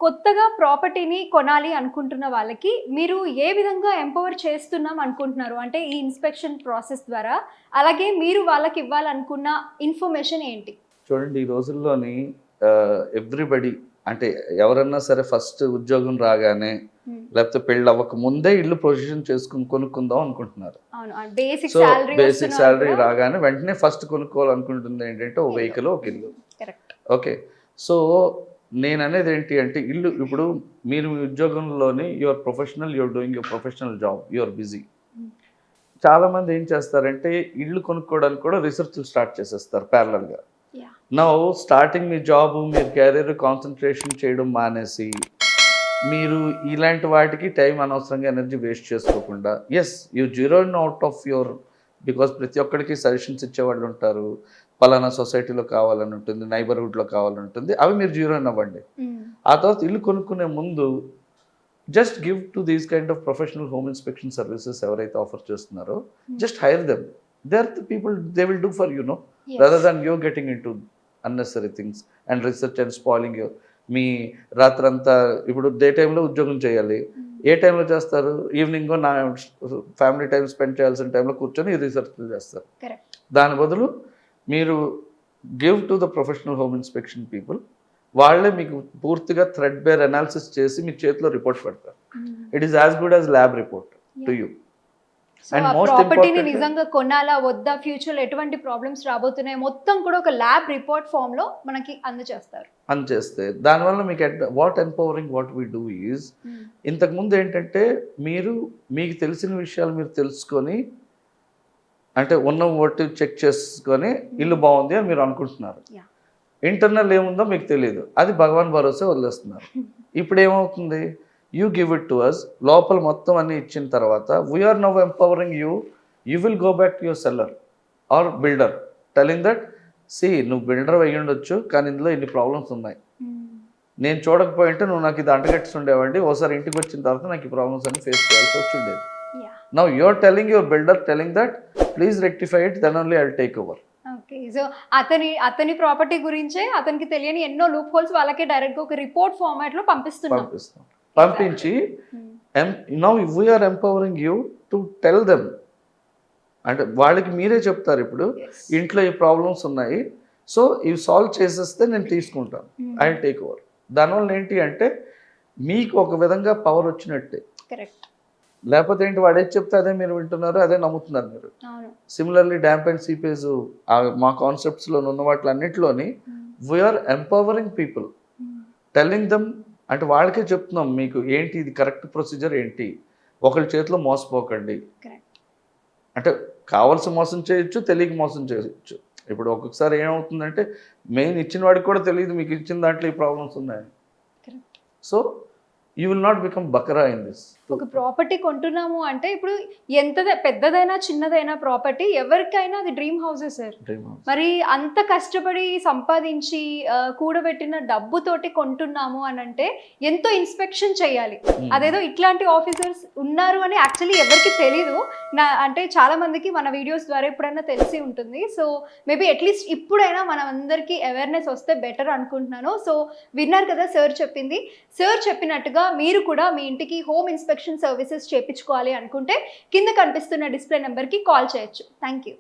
కొత్తగా ప్రాపర్టీని కొనాలి అనుకుంటున్న వాళ్ళకి మీరు ఏ విధంగా ఎంపవర్ చేస్తున్నాం అనుకుంటున్నారు? అంటే ఈ ఇన్స్పెక్షన్ ప్రాసెస్ ద్వారా, అలాగే మీరు వాళ్ళకి ఇవ్వాలనుకున్న ఇన్ఫర్మేషన్ ఏంటి? చూడండి, ఈ రోజుల్లోని ఎవ్రీబడి అంటే ఎవరన్నా సరే ఫస్ట్ ఉద్యోగం రాగానే లేకపోతే పెళ్ళి అవ్వక ముందే ఇల్లు పొజిషన్ చేసుకుని కొనుక్కుందాం అనుకుంటున్నారు. Basic so salary basic salary రాగానే వెంటనే ఫస్ట్ కొనుక్కోవాలనుకుంటుంది ఏంటంటే ఓ వెహికల్, ఒక ఇల్లు. ఓకే, సో నేను అనేది ఏంటి అంటే ఇల్లు ఇప్పుడు మీరు మీ ఉద్యోగంలోని your professional, your doing your professional job, your busy. చాలామంది ఏం చేస్తారంటే ఇల్లు కొనుక్కోవడానికి కూడా రీసెర్చ్ స్టార్ట్ చేసేస్తారు ప్యారలల్గా. నౌ స్టార్టింగ్ మీ జాబ్, మీరు కెరీర్ కాన్సన్ట్రేషన్ చేయడం మానేసి మీరు ఇలాంటి వాటికి టైం అనవసరంగా ఎనర్జీ వేస్ట్ చేసుకోకుండా, as you zero out of your, because ప్రతి ఒక్కరికి సజెషన్స్ ఇచ్చేవాళ్ళు ఉంటారు, పలానా సొసైటీలో కావాలని ఉంటుంది, నైబర్హుడ్లో కావాలని ఉంటుంది, అవి మీరు జీరో అవ్వండి. ఆ తర్వాత ఇల్లు కొనుక్కునే ముందు just give to these kind of professional home inspection services ఎవరైతే ఆఫర్ చేస్తున్నారో just hire them. They are the people, they will do for you no, rather than you getting in to unnecessary things and research and spoiling your. మీ రాత్రంతా ఇప్పుడు day టైంలో ఉద్యోగం చేయాలి, ఏ టైంలో చేస్తారు? ఈవినింగ్ నా ఫ్యామిలీ టైం స్పెండ్ చేయాల్సిన టైంలో కూర్చొని రీసెర్చ్లు చేస్తారు. దాని బదులు మీరు give to the professional home inspection people, వాళ్ళే మీకు పూర్తిగా థ్రెడ్ బేర్ అనాలిసిస్ చేసి మీ చేతిలో రిపోర్ట్ పెడతారు. It is as good as lab report to you. And ప్రాపర్టీని నిజంగా కొనాలా వద్దా, ఫ్యూచర్లో ఎటువంటి ప్రాబ్లమ్స్ రాబోతున్నాయి మొత్తం కూడా ఒక ల్యాబ్ రిపోర్ట్ ఫామ్ లో మనకి అందజేస్తే దానివల్ల మీకు what empowering what we do is, ఇంతకుముందు ఏంటంటే మీకు తెలిసిన విషయాలు మీరు తెలుసుకొని అంటే ఉన్న ఓటు చెక్ చేసుకొని ఇల్లు బాగుంది అని మీరు అనుకుంటున్నారు. ఇంటర్నల్ ఏముందో మీకు తెలియదు, అది భగవాన్ భరోసే వదిలేస్తున్నారు. ఇప్పుడు ఏమవుతుంది? You give it to us, లోపల మొత్తం అన్ని ఇచ్చిన తర్వాత we are now empowering you. You will go back to your seller or builder telling that see, నువ్వు బిల్డర్ అయ్యి ఉండొచ్చు కానీ ఇందులో ఇన్ని ప్రాబ్లమ్స్ ఉన్నాయి, నేను చూడకపోయింటే నువ్వు నాకు ఇది అంటగట్టి ఉండేవాడి, ఒకసారి ఇంటికి వచ్చిన తర్వాత నాకు ఈ ప్రాబ్లమ్స్ అన్ని ఫేస్ చేయాల్సి వచ్చి ఉండేది. Now you are telling your builder telling that please rectify it, then only I will take over. Okay, so అతని ప్రాపర్టీ గురించే అతనికి తెలియని ఎన్నో లూప్ హోల్స్ వాళ్ళకే డైరెక్ట్ గా ఒక రిపోర్ట్ ఫార్మాట్ లో పంపించి now we are empowering you to tell them. అంటే వాళ్ళకి మీరే చెప్తారు ఇప్పుడు ఇంట్లో ఈ ప్రాబ్లమ్స్ ఉన్నాయి, సో ఇవి సాల్వ్ చేసేస్తే నేను తీసుకుంటాను, ఐ విల్ టేక్ ఓవర్. దానివల్ల ఏంటి అంటే మీకు ఒక విధంగా పవర్ వచ్చినట్టే. లేకపోతే ఏంటి, వాడు ఏది చెప్తే అదే మీరు వింటున్నారు, అదే నమ్ముతున్నారు మీరు. సిమిలర్లీ డ్యాంప్ అండ్ సీపేజ్ మా కాన్సెప్ట్స్లో ఉన్న వాటి అన్నింటిలోని we're empowering people, telling them. అంటే వాళ్ళకే చెప్తున్నాం మీకు ఏంటి ఇది కరెక్ట్ ప్రొసీజర్ ఏంటి, ఒకరి చేతిలో మోసపోకండి. అంటే కావాల్సి మోసం చేయొచ్చు, తెలియక మోసం చేయొచ్చు. ఇప్పుడు ఒక్కొక్కసారి ఏమవుతుందంటే మెయిన్ ఇచ్చిన వాడికి కూడా తెలియదు మీకు ఇచ్చిన దాంట్లో ఈ ప్రాబ్లమ్స్ ఉన్నాయని. So you will not become బకరా ఇన్ దిస్. ఒక ప్రాపర్టీ కొంటున్నాము అంటే ఇప్పుడు ఎంత పెద్దదైనా చిన్నదైనా ప్రాపర్టీ ఎవరికైనా అది డ్రీమ్ హౌసే సార్. మరి అంత కష్టపడి సంపాదించి కూడబెట్టిన డబ్బుతోటి కొంటున్నాము అని అంటే ఎంతో ఇన్స్పెక్షన్ చేయాలి. అదేదో ఇట్లాంటి ఆఫీసర్స్ ఉన్నారు అని యాక్చువల్లీ ఎవరికి తెలీదు. అంటే చాలా మందికి మన వీడియోస్ ద్వారా ఎప్పుడైనా తెలిసి ఉంటుంది. సో మేబీ అట్లీస్ట్ ఇప్పుడైనా మనం అందరికీ అవేర్నెస్ వస్తే బెటర్ అనుకుంటున్నాను. సో విన్నారు కదా సార్ చెప్పింది. సార్ చెప్పినట్టుగా మీరు కూడా మీ ఇంటికి హోమ్ ఇన్స్పెక్షన్ సర్వీసెస్ చేయించుకోవాలి అనుకుంటే కింద కనిపిస్తున్న డిస్ప్లే నెంబర్కి కాల్ చేయొచ్చు. Thank you.